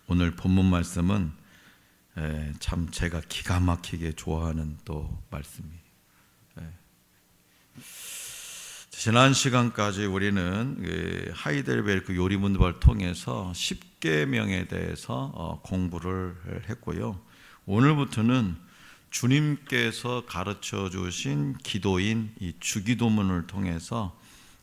오늘 본문 말씀은 참 제가 기가 막히게 좋아하는 또 말씀이에요. 지난 시간까지 우리는 하이델베르크 요리문법을 통해서 10계명에 대해서 공부를 했고요. 오늘부터는 주님께서 가르쳐 주신 기도인 이 주기도문을 통해서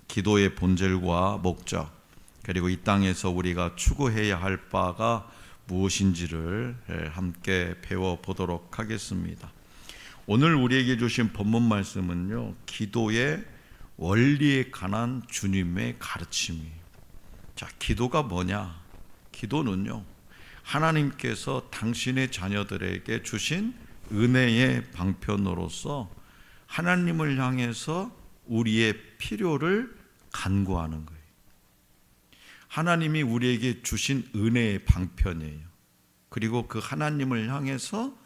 기도의 본질과 목적, 그리고 이 땅에서 우리가 추구해야 할 바가 무엇인지를 함께 배워보도록 하겠습니다. 오늘 우리에게 주신 본문 말씀은요, 기도의 원리에 관한 주님의 가르침이에요. 자, 기도가 뭐냐? 기도는요, 하나님께서 당신의 자녀들에게 주신 은혜의 방편으로서 하나님을 향해서 우리의 필요를 간구하는 거예요. 하나님이 우리에게 주신 은혜의 방편이에요. 그리고 그 하나님을 향해서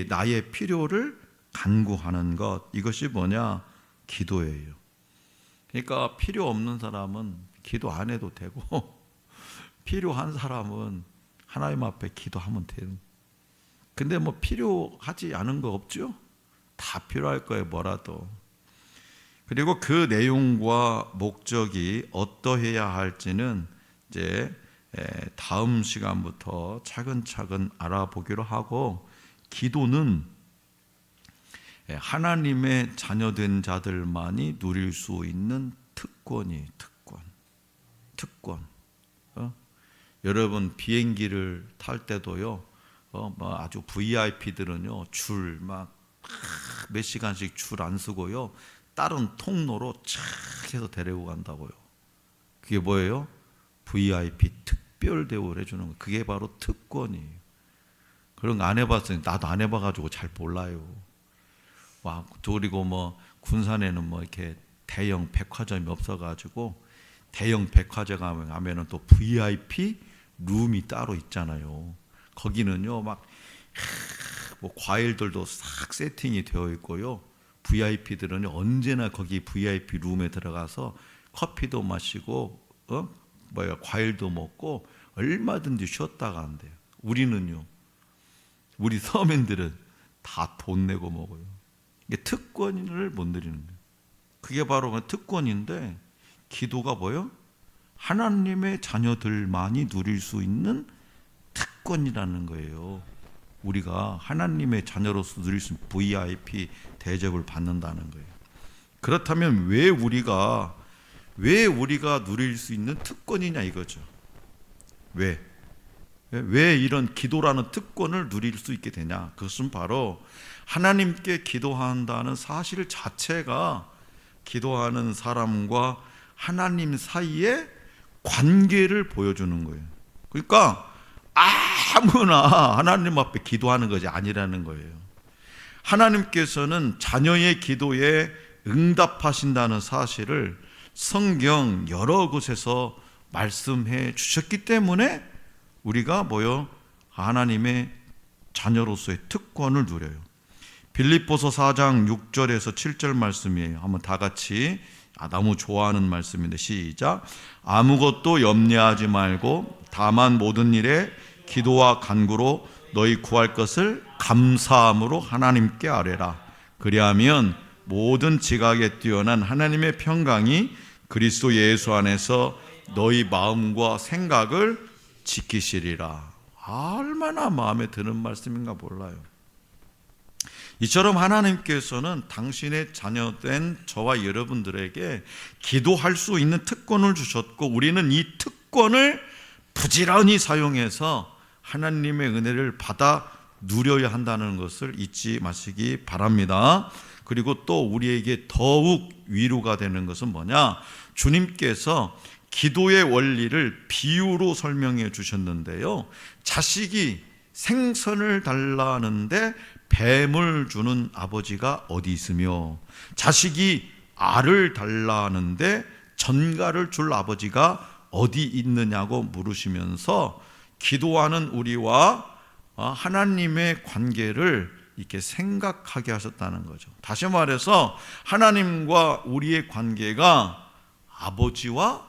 나의 필요를 간구하는 것, 이것이 뭐냐? 기도예요. 그러니까 필요 없는 사람은 기도 안 해도 되고 필요한 사람은 하나님 앞에 기도하면 돼요. 근데 뭐 필요하지 않은 거 없죠? 다 필요할 거예요, 뭐라도. 그리고 그 내용과 목적이 어떠해야 할지는 이제 다음 시간부터 차근차근 알아보기로 하고, 기도는 하나님의 자녀된 자들만이 누릴 수 있는 특권이에요. 특권. 여러분 비행기를 탈 때도요, 아주 VIP들은요 줄 막 몇 시간씩 줄 안 쓰고요, 다른 통로로 착 해서 데리고 간다고요. 그게 뭐예요? VIP 특별 대우를 해주는 거예요. 그게 바로 특권이에요. 그런 거 안 해봤어요. 나도 안 해봐가지고 잘 몰라요. 와, 그리고 뭐 군산에는 뭐 이렇게 대형 백화점이 없어가지고 대형 백화점 가면은 또 VIP 룸이 따로 있잖아요. 거기는요 막 뭐 과일들도 싹 세팅이 되어 있고요. VIP들은 언제나 거기 VIP 룸에 들어가서 커피도 마시고 과일도 먹고 얼마든지 쉬었다가 한대요. 우리는요, 우리 서민들은 다 돈 내고 먹어요. 이게 특권을 못 누리는 거예요. 그게 바로 특권인데, 기도가 뭐예요? 하나님의 자녀들만이 누릴 수 있는 특권이라는 거예요. 우리가 하나님의 자녀로서 누릴 수 있는 VIP 대접을 받는다는 거예요. 그렇다면 왜 우리가 누릴 수 있는 특권이냐 이거죠. 왜 이런 기도라는 특권을 누릴 수 있게 되냐? 그것은 바로 하나님께 기도한다는 사실 자체가 기도하는 사람과 하나님 사이의 관계를 보여주는 거예요. 그러니까 아무나 하나님 앞에 기도하는 것이 아니라는 거예요. 하나님께서는 자녀의 기도에 응답하신다는 사실을 성경 여러 곳에서 말씀해 주셨기 때문에 우리가 하나님의 자녀로서의 특권을 누려요. 빌립보서 4장 6절에서 7절 말씀이에요. 한번 다 같이, 너무 좋아하는 말씀인데 시작. 아무것도 염려하지 말고 다만 모든 일에 기도와 간구로 너희 구할 것을 감사함으로 하나님께 아뢰라. 그리하면 모든 지각에 뛰어난 하나님의 평강이 그리스도 예수 안에서 너희 마음과 생각을 지키시리라. 얼마나 마음에 드는 말씀인가 몰라요. 이처럼 하나님께서는 당신의 자녀된 저와 여러분들에게 기도할 수 있는 특권을 주셨고, 우리는 이 특권을 부지런히 사용해서 하나님의 은혜를 받아 누려야 한다는 것을 잊지 마시기 바랍니다. 그리고 또 우리에게 더욱 위로가 되는 것은 뭐냐? 주님께서 기도의 원리를 비유로 설명해 주셨는데요, 자식이 생선을 달라는데 뱀을 주는 아버지가 어디 있으며, 자식이 알을 달라는데 전갈을 줄 아버지가 어디 있느냐고 물으시면서 기도하는 우리와 하나님의 관계를 이렇게 생각하게 하셨다는 거죠. 다시 말해서 하나님과 우리의 관계가 아버지와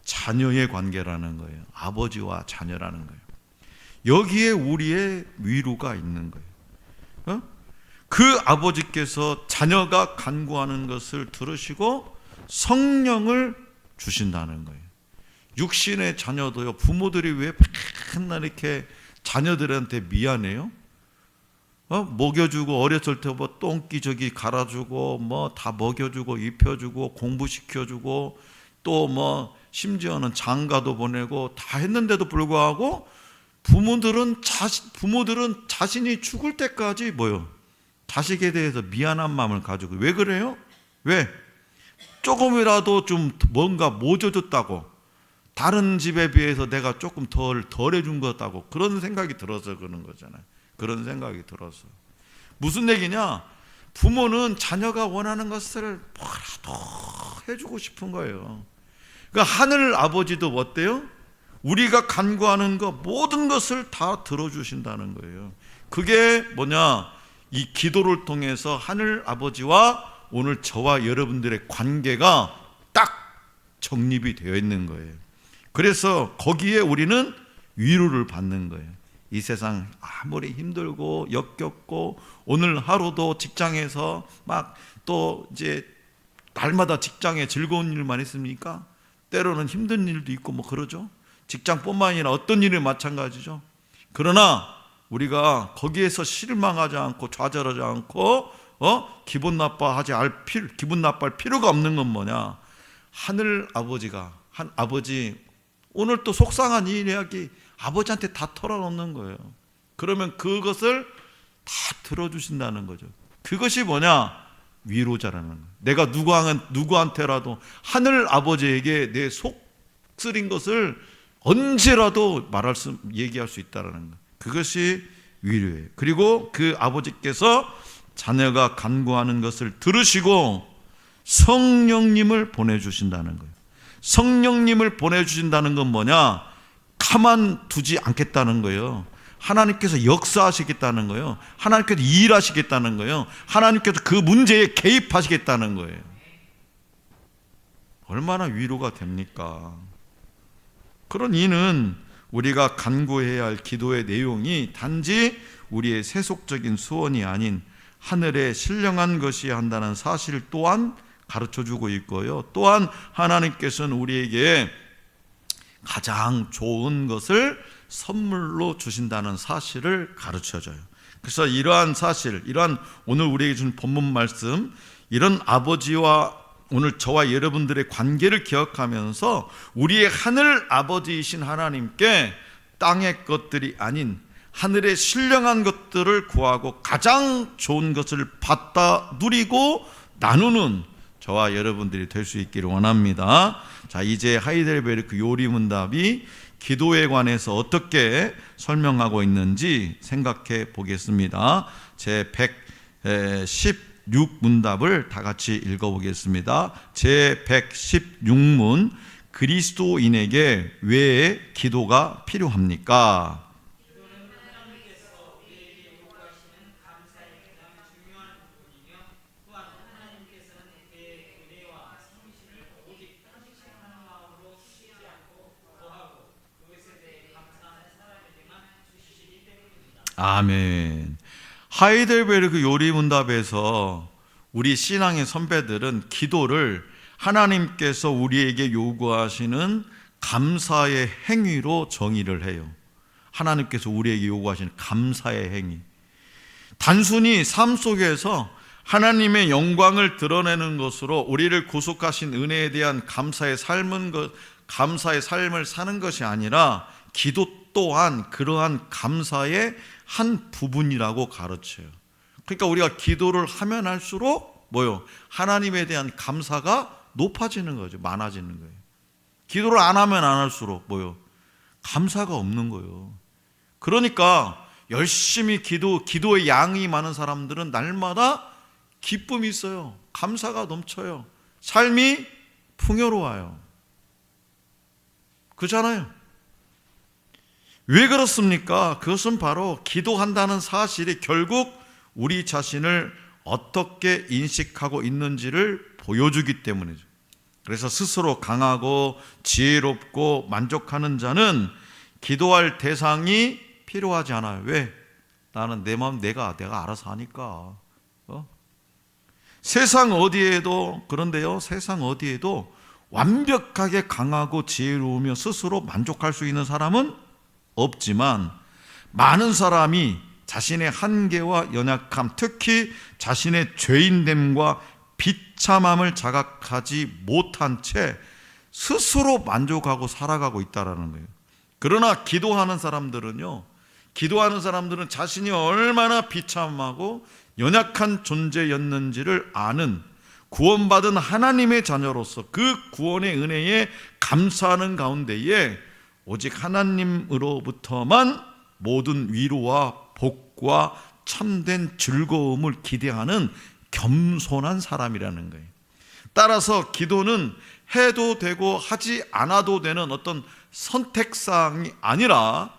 자녀의 관계라는 거예요. 아버지와 자녀라는 거예요. 여기에 우리의 위로가 있는 거예요. 그 아버지께서 자녀가 간구하는 것을 들으시고 성령을 주신다는 거예요. 육신의 자녀도요, 부모들이 왜 맨날 이렇게 자녀들한테 미안해요? 먹여주고, 어렸을 때 뭐 똥기 저기 갈아주고, 뭐 다 먹여주고, 입혀주고, 공부시켜주고, 또 뭐 심지어는 장가도 보내고 다 했는데도 불구하고 부모들은 자신이 죽을 때까지 자식에 대해서 미안한 마음을 가지고. 왜 그래요? 왜? 조금이라도 좀 뭔가 모져줬다고, 다른 집에 비해서 내가 조금 덜 해준 것 같다고, 그런 생각이 들어서 그러는 거잖아요. 그런 생각이 들어서. 무슨 얘기냐? 부모는 자녀가 원하는 것을 뭐라도 해주고 싶은 거예요. 그러니까 하늘 아버지도 어때요? 우리가 간구하는 것, 모든 것을 다 들어주신다는 거예요. 그게 뭐냐? 이 기도를 통해서 하늘 아버지와 오늘 저와 여러분들의 관계가 딱 정립이 되어 있는 거예요. 그래서 거기에 우리는 위로를 받는 거예요. 이 세상 아무리 힘들고 역겹고, 오늘 하루도 직장에서 막 또 이제 날마다 직장에 즐거운 일만 있습니까? 때로는 힘든 일도 있고 뭐 그러죠. 직장뿐만 아니라 어떤 일이 마찬가지죠. 그러나 우리가 거기에서 실망하지 않고 좌절하지 않고 기분 나빠할 필요가 없는 건 뭐냐? 하늘 아버지가, 한 아버지, 오늘 또 속상한 이야기 아버지한테 다 털어놓는 거예요. 그러면 그것을 다 들어주신다는 거죠. 그것이 뭐냐? 위로자라는 거예요. 내가 누구한테라도 하늘 아버지에게 내 속 쓰린 것을 언제라도 얘기할 수 있다는 거예요. 그것이 위로예요. 그리고 그 아버지께서 자녀가 간구하는 것을 들으시고 성령님을 보내주신다는 거예요. 성령님을 보내주신다는 건 뭐냐? 가만두지 않겠다는 거예요. 하나님께서 역사하시겠다는 거예요. 하나님께서 일하시겠다는 거예요. 하나님께서 그 문제에 개입하시겠다는 거예요. 얼마나 위로가 됩니까? 그런 이는 우리가 간구해야 할 기도의 내용이 단지 우리의 세속적인 소원이 아닌 하늘에 신령한 것이어야 한다는 사실 또한 가르쳐주고 있고요. 또한 하나님께서는 우리에게 가장 좋은 것을 선물로 주신다는 사실을 가르쳐줘요. 그래서 이러한 사실, 이러한 오늘 우리에게 준 본문 말씀, 이런 아버지와 오늘 저와 여러분들의 관계를 기억하면서 우리의 하늘 아버지이신 하나님께 땅의 것들이 아닌 하늘의 신령한 것들을 구하고 가장 좋은 것을 받다 누리고 나누는 저와 여러분들이 될 수 있기를 원합니다. 자, 이제 하이델베르크 요리문답이 기도에 관해서 어떻게 설명하고 있는지 생각해 보겠습니다. 제 116문답을 다 같이 읽어보겠습니다. 제 116문, 그리스도인에게 왜 기도가 필요합니까? 아멘. 하이델베르크 요리문답에서 우리 신앙의 선배들은 기도를 하나님께서 우리에게 요구하시는 감사의 행위로 정의를 해요. 하나님께서 우리에게 요구하시는 감사의 행위. 단순히 삶 속에서 하나님의 영광을 드러내는 것으로 우리를 구속하신 은혜에 대한 감사의 삶을 사는 것이 아니라 기도 또한 그러한 감사의 한 부분이라고 가르쳐요. 그러니까 우리가 기도를 하면 할수록 하나님에 대한 감사가 높아지는 거죠. 많아지는 거예요. 기도를 안 하면 안 할수록 감사가 없는 거예요. 그러니까 열심히 기도의 양이 많은 사람들은 날마다 기쁨이 있어요. 감사가 넘쳐요. 삶이 풍요로워요. 그렇잖아요. 왜 그렇습니까? 그것은 바로 기도한다는 사실이 결국 우리 자신을 어떻게 인식하고 있는지를 보여주기 때문이죠. 그래서 스스로 강하고 지혜롭고 만족하는 자는 기도할 대상이 필요하지 않아요. 왜? 나는 내 마음 내가 알아서 하니까. 세상 어디에도, 그런데요, 세상 어디에도 완벽하게 강하고 지혜로우며 스스로 만족할 수 있는 사람은 없지만, 많은 사람이 자신의 한계와 연약함, 특히 자신의 죄인됨과 비참함을 자각하지 못한 채 스스로 만족하고 살아가고 있다는 거예요. 그러나 기도하는 사람들은 자신이 얼마나 비참하고 연약한 존재였는지를 아는, 구원받은 하나님의 자녀로서 그 구원의 은혜에 감사하는 가운데에 오직 하나님으로부터만 모든 위로와 복과 참된 즐거움을 기대하는 겸손한 사람이라는 거예요. 따라서 기도는 해도 되고 하지 않아도 되는 어떤 선택사항이 아니라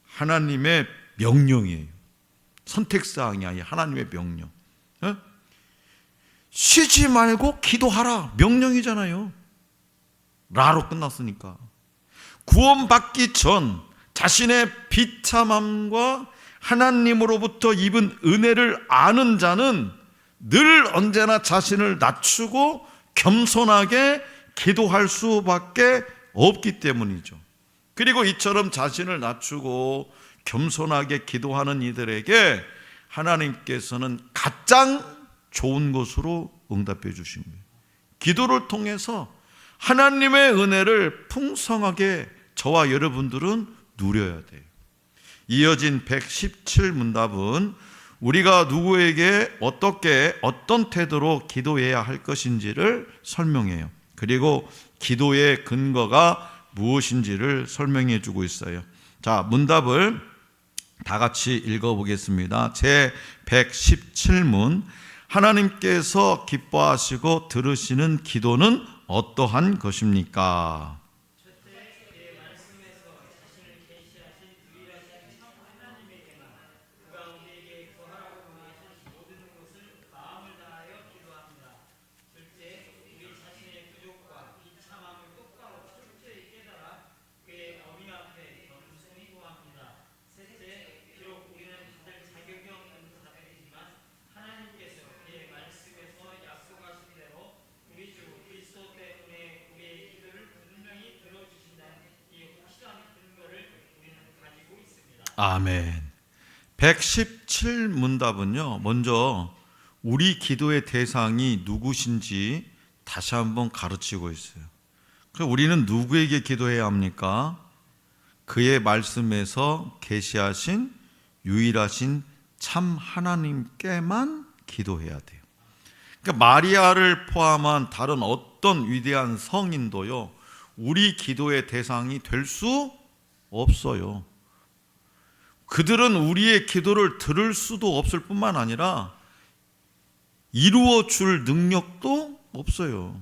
하나님의 명령이에요. 선택사항이 아니라 하나님의 명령. 쉬지 말고 기도하라, 명령이잖아요. 라로 끝났으니까. 구원받기 전 자신의 비참함과 하나님으로부터 입은 은혜를 아는 자는 늘 언제나 자신을 낮추고 겸손하게 기도할 수밖에 없기 때문이죠. 그리고 이처럼 자신을 낮추고 겸손하게 기도하는 이들에게 하나님께서는 가장 좋은 것으로 응답해 주신 거예요. 기도를 통해서 하나님의 은혜를 풍성하게 저와 여러분들은 누려야 돼요. 이어진 117문답은 우리가 누구에게 어떻게, 어떤 태도로 기도해야 할 것인지를 설명해요. 그리고 기도의 근거가 무엇인지를 설명해 주고 있어요. 자, 문답을 다 같이 읽어보겠습니다. 제 117문. 하나님께서 기뻐하시고 들으시는 기도는 어떠한 것입니까? 아멘. 117문답은요, 먼저 우리 기도의 대상이 누구신지 다시 한번 가르치고 있어요. 그럼 우리는 누구에게 기도해야 합니까? 그의 말씀에서 계시하신 유일하신 참 하나님께만 기도해야 돼요. 그러니까 마리아를 포함한 다른 어떤 위대한 성인도요, 우리 기도의 대상이 될 수 없어요. 그들은 우리의 기도를 들을 수도 없을 뿐만 아니라 이루어 줄 능력도 없어요.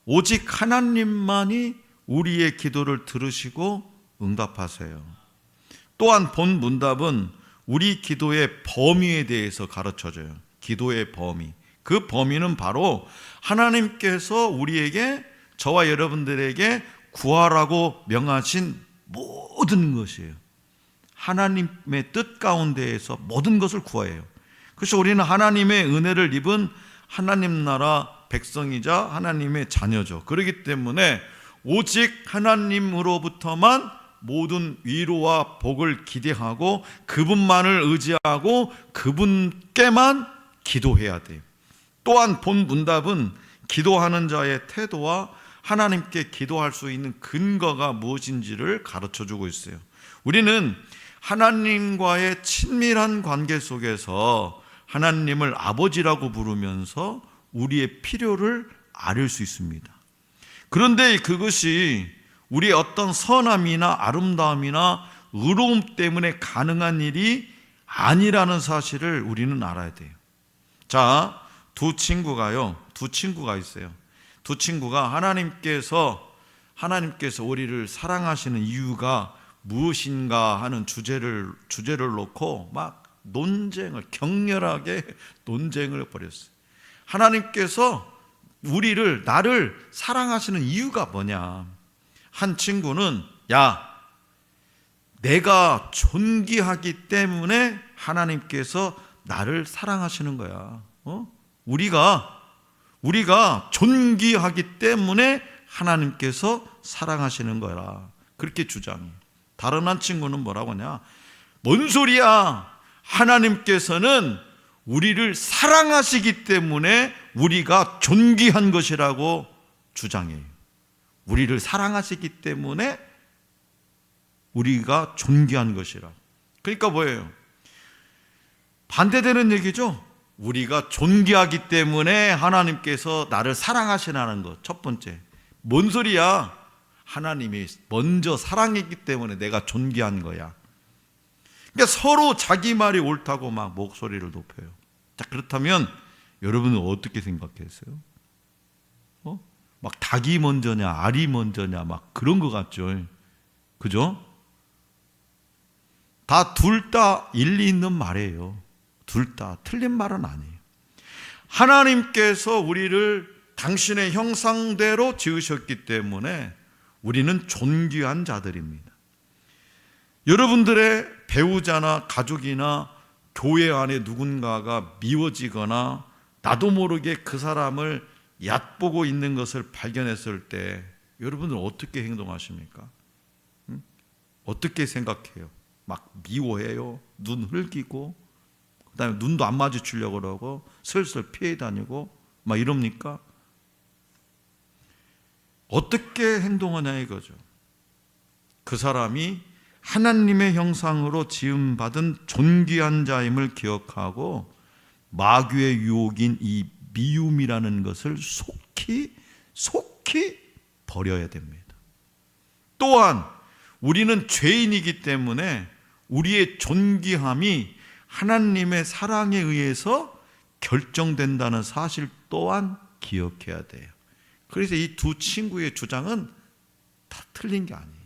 오직 하나님만이 우리의 기도를 들으시고 응답하세요. 또한 본 문답은 우리 기도의 범위에 대해서 가르쳐줘요. 기도의 범위. 그 범위는 바로 하나님께서 우리에게, 저와 여러분들에게 구하라고 명하신 모든 것이에요. 하나님의 뜻 가운데에서 모든 것을 구해요. 그래서 우리는 하나님의 은혜를 입은 하나님 나라 백성이자 하나님의 자녀죠. 그렇기 때문에 오직 하나님으로부터만 모든 위로와 복을 기대하고 그분만을 의지하고 그분께만 기도해야 돼요. 또한 본 문답은 기도하는 자의 태도와 하나님께 기도할 수 있는 근거가 무엇인지를 가르쳐주고 있어요. 우리는 하나님과의 친밀한 관계 속에서 하나님을 아버지라고 부르면서 우리의 필요를 아릴 수 있습니다. 그런데 그것이 우리의 어떤 선함이나 아름다움이나 의로움 때문에 가능한 일이 아니라는 사실을 우리는 알아야 돼요. 자, 두 친구가 있어요. 두 친구가 하나님께서 우리를 사랑하시는 이유가 무엇인가 하는 주제를 놓고 막 격렬하게 논쟁을 벌였어요. 하나님께서 나를 사랑하시는 이유가 뭐냐? 한 친구는, 야, 내가 존귀하기 때문에 하나님께서 나를 사랑하시는 거야. 우리가 존귀하기 때문에 하나님께서 사랑하시는 거라. 그렇게 주장해. 다른 한 친구는 뭐라고 하냐? 뭔 소리야? 하나님께서는 우리를 사랑하시기 때문에 우리가 존귀한 것이라고 주장해요. 우리를 사랑하시기 때문에 우리가 존귀한 것이라. 그러니까 뭐예요? 반대되는 얘기죠. 우리가 존귀하기 때문에 하나님께서 나를 사랑하시라는 것. 첫 번째. 뭔 소리야? 하나님이 먼저 사랑했기 때문에 내가 존귀한 거야. 그러니까 서로 자기 말이 옳다고 막 목소리를 높여요. 자, 그렇다면 여러분은 어떻게 생각했어요? 막 닭이 먼저냐 알이 먼저냐 막 그런 것 같죠. 그죠? 둘 다 일리 있는 말이에요. 둘 다 틀린 말은 아니에요. 하나님께서 우리를 당신의 형상대로 지으셨기 때문에 우리는 존귀한 자들입니다. 여러분들의 배우자나 가족이나 교회 안에 누군가가 미워지거나 나도 모르게 그 사람을 얕보고 있는 것을 발견했을 때 여러분은 어떻게 행동하십니까? 어떻게 생각해요? 막 미워해요? 눈 흘기고 그다음에 눈도 안 마주치려고 그러고 슬슬 피해 다니고 막 이럽니까? 어떻게 행동하냐 이거죠. 그 사람이 하나님의 형상으로 지음받은 존귀한 자임을 기억하고 마귀의 유혹인 이 미움이라는 것을 속히 버려야 됩니다. 또한 우리는 죄인이기 때문에 우리의 존귀함이 하나님의 사랑에 의해서 결정된다는 사실 또한 기억해야 돼요. 그래서 이 두 친구의 주장은 다 틀린 게 아니에요.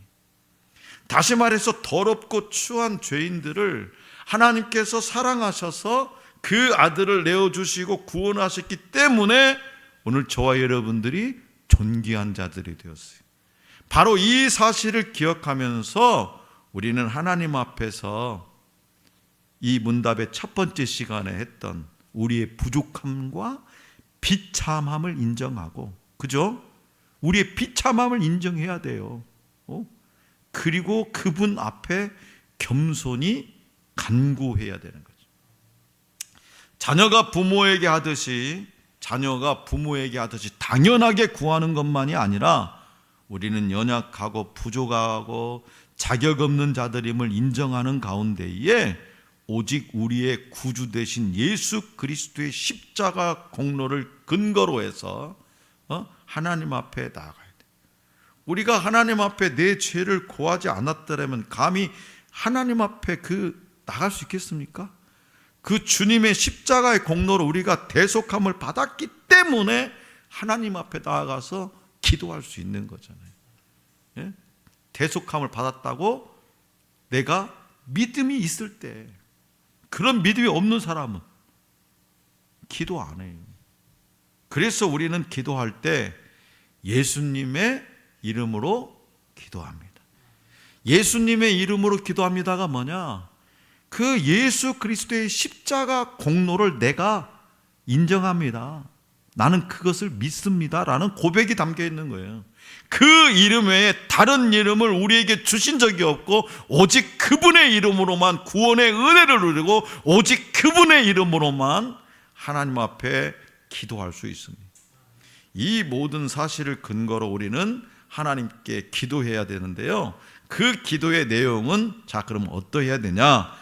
다시 말해서 더럽고 추한 죄인들을 하나님께서 사랑하셔서 그 아들을 내어주시고 구원하셨기 때문에 오늘 저와 여러분들이 존귀한 자들이 되었어요. 바로 이 사실을 기억하면서 우리는 하나님 앞에서 이 문답의 첫 번째 시간에 했던 우리의 부족함과 비참함을 인정하고, 그죠? 우리의 비참함을 인정해야 돼요. 그리고 그분 앞에 겸손히 간구해야 되는 거죠. 자녀가 부모에게 하듯이 당연하게 구하는 것만이 아니라 우리는 연약하고 부족하고 자격 없는 자들임을 인정하는 가운데에 오직 우리의 구주 되신 예수 그리스도의 십자가 공로를 근거로 해서 하나님 앞에 나아가야 돼. 우리가 하나님 앞에 내 죄를 고하지 않았더라면 감히 하나님 앞에 나갈 수 있겠습니까? 그 주님의 십자가의 공로로 우리가 대속함을 받았기 때문에 하나님 앞에 나아가서 기도할 수 있는 거잖아요. 예? 대속함을 받았다고 내가 믿음이 있을 때, 그런 믿음이 없는 사람은 기도 안 해요. 그래서 우리는 기도할 때 예수님의 이름으로 기도합니다. 예수님의 이름으로 기도합니다가 뭐냐? 그 예수 그리스도의 십자가 공로를 내가 인정합니다. 나는 그것을 믿습니다 라는 고백이 담겨 있는 거예요. 그 이름 외에 다른 이름을 우리에게 주신 적이 없고 오직 그분의 이름으로만 구원의 은혜를 누리고 오직 그분의 이름으로만 하나님 앞에 기도할 수 있습니다. 이 모든 사실을 근거로 우리는 하나님께 기도해야 되는데요. 그 기도의 내용은 그럼 어떠해야 되냐?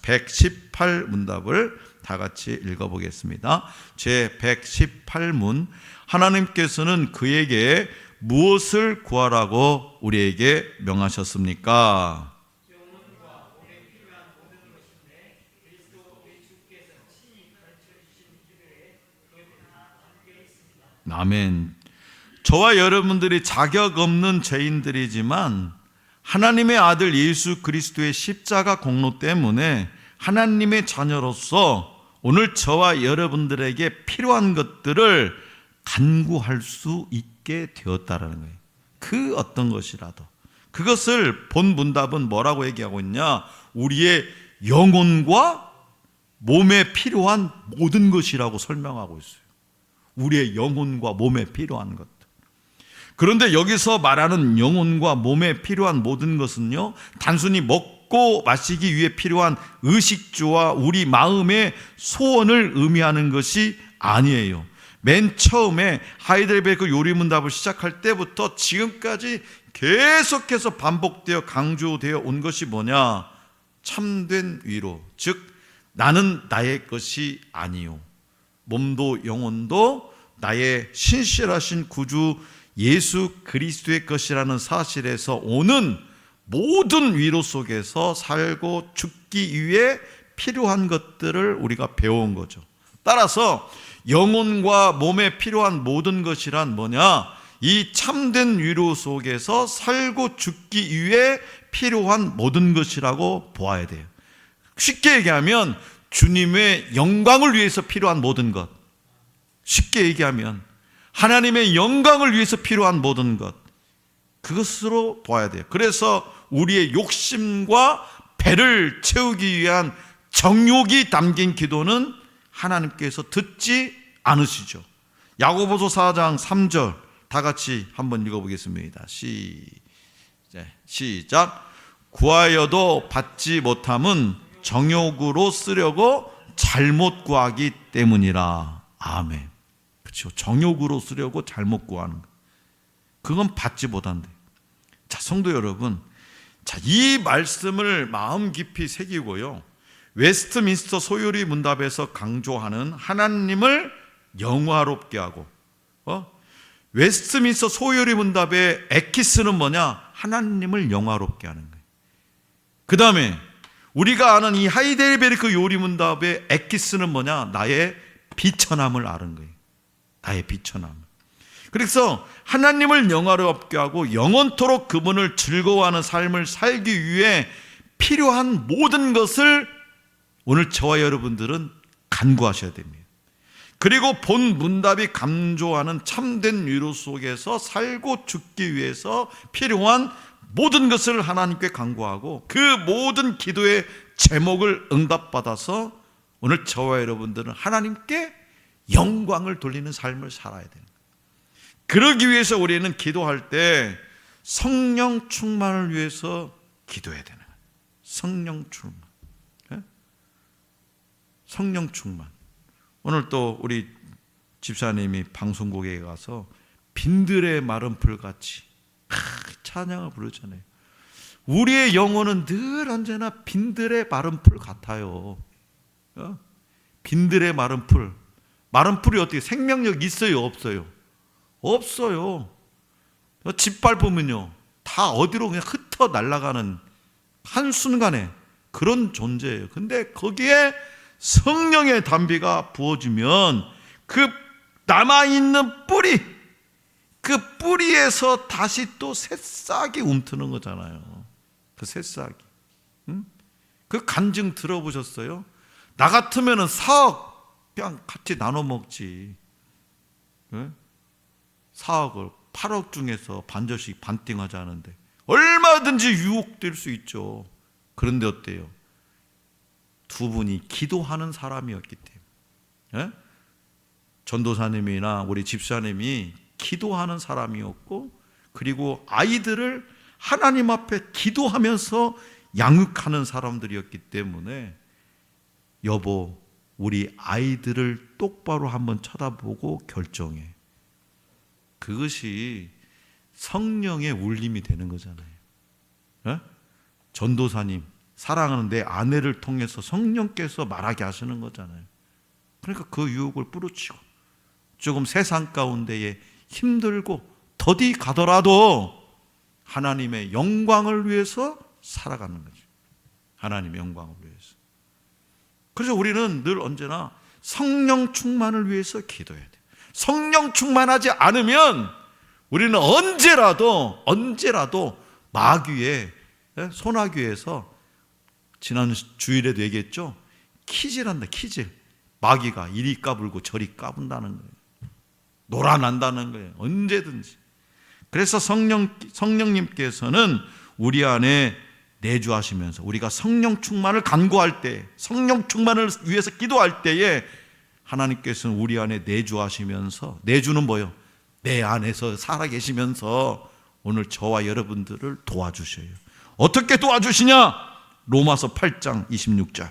118 문답을 다 같이 읽어보겠습니다. 제 118문. 하나님께서는 그에게 무엇을 구하라고 우리에게 명하셨습니까? 아멘. 저와 여러분들이 자격 없는 죄인들이지만 하나님의 아들 예수 그리스도의 십자가 공로 때문에 하나님의 자녀로서 오늘 저와 여러분들에게 필요한 것들을 간구할 수 있게 되었다라는 거예요. 그 어떤 것이라도, 그것을 본 문답은 뭐라고 얘기하고 있냐? 우리의 영혼과 몸에 필요한 모든 것이라고 설명하고 있어요. 우리의 영혼과 몸에 필요한 것. 그런데 여기서 말하는 영혼과 몸에 필요한 모든 것은요, 단순히 먹고 마시기 위해 필요한 의식주와 우리 마음의 소원을 의미하는 것이 아니에요. 맨 처음에 하이델베르크 요리문답을 시작할 때부터 지금까지 계속해서 반복되어 강조되어 온 것이 뭐냐? 참된 위로, 즉 나는 나의 것이 아니요, 몸도 영혼도 나의 신실하신 구주 예수 그리스도의 것이라는 사실에서 오는 모든 위로 속에서 살고 죽기 위해 필요한 것들을 우리가 배운 거죠. 따라서 영혼과 몸에 필요한 모든 것이란 뭐냐? 이 참된 위로 속에서 살고 죽기 위해 필요한 모든 것이라고 보아야 돼요. 쉽게 얘기하면 주님의 영광을 위해서 필요한 모든 것, 쉽게 얘기하면 하나님의 영광을 위해서 필요한 모든 것, 그것으로 보아야 돼요. 그래서 우리의 욕심과 배를 채우기 위한 정욕이 담긴 기도는 하나님께서 듣지 않으시죠. 야고보서 4장 3절 다 같이 한번 읽어보겠습니다. 시작. 구하여도 받지 못함은 정욕으로 쓰려고 잘못 구하기 때문이라. 아멘. 그렇죠. 정욕으로 쓰려고 잘못 구하는 것, 그건 받지 못한대. 자, 성도 여러분, 자, 이 말씀을 마음 깊이 새기고요, 웨스트민스터 소요리 문답에서 강조하는 하나님을 영화롭게 하고, 웨스트민스터 소요리 문답의 에키스는 뭐냐? 하나님을 영화롭게 하는 거예요. 그 다음에 우리가 아는 이 하이델베르크 요리 문답의 에키스는 뭐냐? 나의 비천함을 아는 거예요. 나의 비천함. 그래서 하나님을 영화롭게 하고 영원토록 그분을 즐거워하는 삶을 살기 위해 필요한 모든 것을 오늘 저와 여러분들은 간구하셔야 됩니다. 그리고 본 문답이 강조하는 참된 위로 속에서 살고 죽기 위해서 필요한 모든 것을 하나님께 간구하고 그 모든 기도의 제목을 응답받아서 오늘 저와 여러분들은 하나님께 영광을 돌리는 삶을 살아야 되는 거예요. 그러기 위해서 우리는 기도할 때 성령 충만을 위해서 기도해야 되는 거예요. 성령 충만. 성령 충만. 오늘 또 우리 집사님이 방송국에 가서 빈들의 마른 풀같이 찬양을 부르잖아요. 우리의 영혼은 늘 언제나 빈들의 마른 풀 같아요. 빈들의 마른 풀. 마른 풀이 어떻게 생명력 있어요? 없어요? 없어요. 짓밟으면요, 다 어디로 그냥 흩어 날아가는 한순간에 그런 존재예요. 근데 거기에 성령의 담비가 부어지면 그 남아있는 뿌리, 그 뿌리에서 다시 또 새싹이 움트는 거잖아요. 그 새싹이. 그 간증 들어보셨어요? 나 같으면은 사억 그냥 같이 나눠 먹지. 사억을 8억 중에서 반절씩 반띵하자 하는데 얼마든지 유혹될 수 있죠. 그런데 어때요? 두 분이 기도하는 사람이었기 때문에, 전도사님이나 우리 집사님이 기도하는 사람이었고, 그리고 아이들을 하나님 앞에 기도하면서 양육하는 사람들이었기 때문에, 여보, 우리 아이들을 똑바로 한번 쳐다보고 결정해. 그것이 성령의 울림이 되는 거잖아요. 전도사님, 사랑하는 내 아내를 통해서 성령께서 말하게 하시는 거잖아요. 그러니까 그 유혹을 뿌리치고 조금 세상 가운데에 힘들고 더디 가더라도 하나님의 영광을 위해서 살아가는 거죠. 하나님의 영광을 위해서. 그래서 우리는 늘 언제나 성령 충만을 위해서 기도해야 돼요. 성령 충만하지 않으면 우리는 언제라도 마귀의, 소나귀에서 지난 주일에도 얘기했죠. 키질한다, 키질. 마귀가 이리 까불고 저리 까분다는 거예요. 놀아난다는 거예요. 언제든지. 그래서 성령님께서는 우리 안에 내주하시면서 우리가 성령 충만을 간구할 때, 성령 충만을 위해서 기도할 때에 하나님께서는 우리 안에 내주하시면서, 내주는 뭐요? 내 안에서 살아계시면서 오늘 저와 여러분들을 도와주셔요. 어떻게 도와주시냐? 로마서 8장 26절.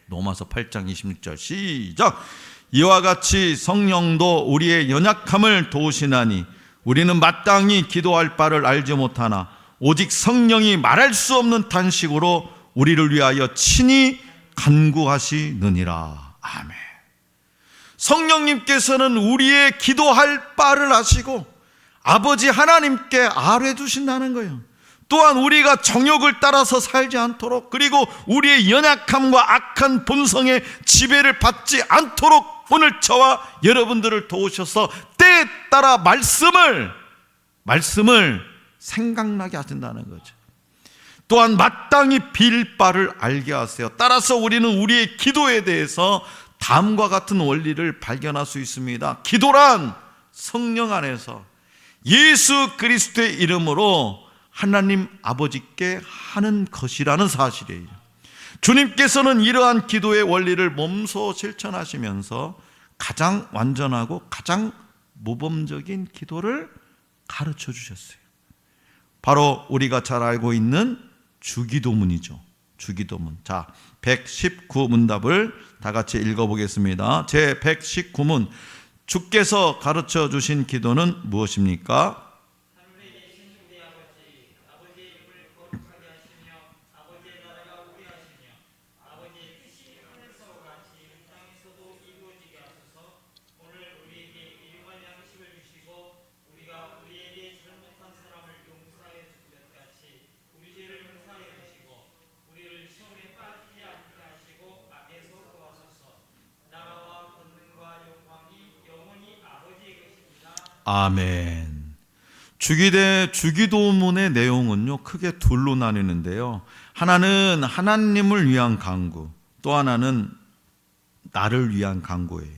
로마서 8장 26절 시작. 이와 같이 성령도 우리의 연약함을 도우시나니 우리는 마땅히 기도할 바를 알지 못하나 오직 성령이 말할 수 없는 탄식으로 우리를 위하여 친히 간구하시느니라. 아멘. 성령님께서는 우리의 기도할 바를 아시고 아버지 하나님께 아뢰 주신다는 거예요. 또한 우리가 정욕을 따라서 살지 않도록, 그리고 우리의 연약함과 악한 본성의 지배를 받지 않도록 오늘 저와 여러분들을 도우셔서 때에 따라 말씀을 생각나게 하신다는 거죠. 또한 마땅히 빌 바를 알게 하세요. 따라서 우리는 우리의 기도에 대해서 다음과 같은 원리를 발견할 수 있습니다. 기도란 성령 안에서 예수 그리스도의 이름으로 하나님 아버지께 하는 것이라는 사실이에요. 주님께서는 이러한 기도의 원리를 몸소 실천하시면서 가장 완전하고 가장 모범적인 기도를 가르쳐 주셨어요. 바로 우리가 잘 알고 있는 주기도문이죠. 주기도문. 자, 119문답을 다 같이 읽어보겠습니다. 제 119문. 주께서 가르쳐 주신 기도는 무엇입니까? 아멘. 주기도문의 내용은요, 크게 둘로 나뉘는데요. 하나는 하나님을 위한 간구, 또 하나는 나를 위한 간구예요.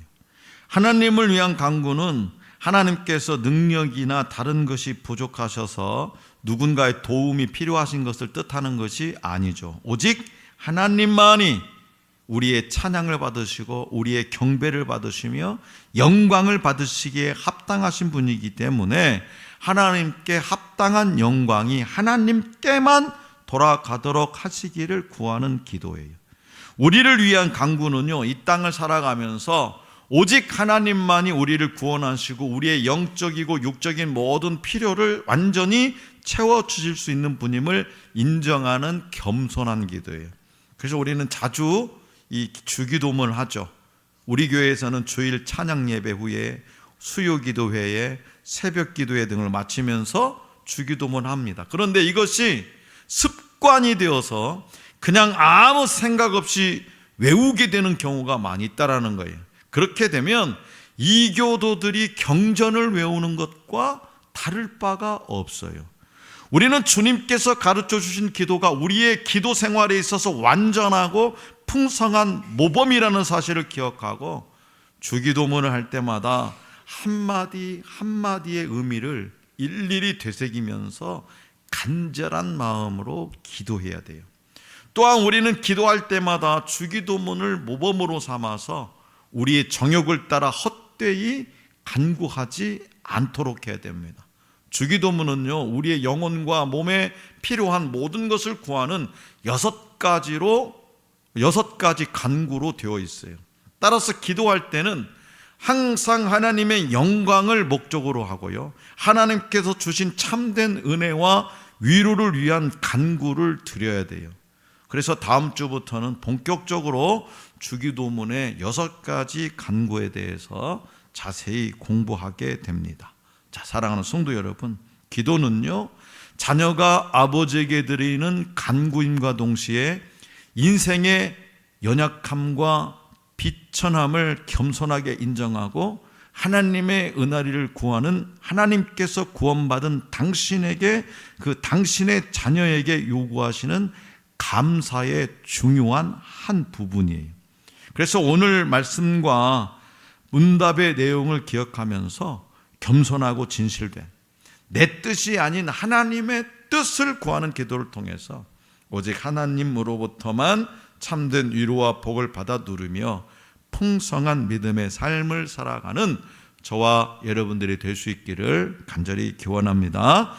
하나님을 위한 간구는 하나님께서 능력이나 다른 것이 부족하셔서 누군가의 도움이 필요하신 것을 뜻하는 것이 아니죠. 오직 하나님만이 우리의 찬양을 받으시고 우리의 경배를 받으시며 영광을 받으시기에 합당하신 분이기 때문에 하나님께 합당한 영광이 하나님께만 돌아가도록 하시기를 구하는 기도예요. 우리를 위한 간구는요, 이 땅을 살아가면서 오직 하나님만이 우리를 구원하시고 우리의 영적이고 육적인 모든 필요를 완전히 채워주실 수 있는 분임을 인정하는 겸손한 기도예요. 그래서 우리는 자주 이 주기도문을 하죠. 우리 교회에서는 주일 찬양 예배 후에 수요기도회에 새벽기도회 등을 마치면서 주기도문을 합니다. 그런데 이것이 습관이 되어서 그냥 아무 생각 없이 외우게 되는 경우가 많이 있다라는 거예요. 그렇게 되면 이교도들이 경전을 외우는 것과 다를 바가 없어요. 우리는 주님께서 가르쳐 주신 기도가 우리의 기도 생활에 있어서 완전하고 풍성한 모범이라는 사실을 기억하고 주기도문을 할 때마다 한마디 한마디의 의미를 일일이 되새기면서 간절한 마음으로 기도해야 돼요. 또한 우리는 기도할 때마다 주기도문을 모범으로 삼아서 우리의 정욕을 따라 헛되이 간구하지 않도록 해야 됩니다. 주기도문은요, 우리의 영혼과 몸에 필요한 모든 것을 구하는 6가지 간구로 되어 있어요. 따라서 기도할 때는 항상 하나님의 영광을 목적으로 하고요, 하나님께서 주신 참된 은혜와 위로를 위한 간구를 드려야 돼요. 그래서 다음 주부터는 본격적으로 주기도문의 6가지 간구에 대해서 자세히 공부하게 됩니다. 자, 사랑하는 성도 여러분, 기도는요, 자녀가 아버지에게 드리는 간구임과 동시에 인생의 연약함과 비천함을 겸손하게 인정하고 하나님의 은혜를 구하는, 하나님께서 구원받은 당신에게, 그 당신의 자녀에게 요구하시는 감사의 중요한 한 부분이에요. 그래서 오늘 말씀과 문답의 내용을 기억하면서 겸손하고 진실된, 내 뜻이 아닌 하나님의 뜻을 구하는 기도를 통해서 오직 하나님으로부터만 참된 위로와 복을 받아 누리며 풍성한 믿음의 삶을 살아가는 저와 여러분들이 될 수 있기를 간절히 기원합니다.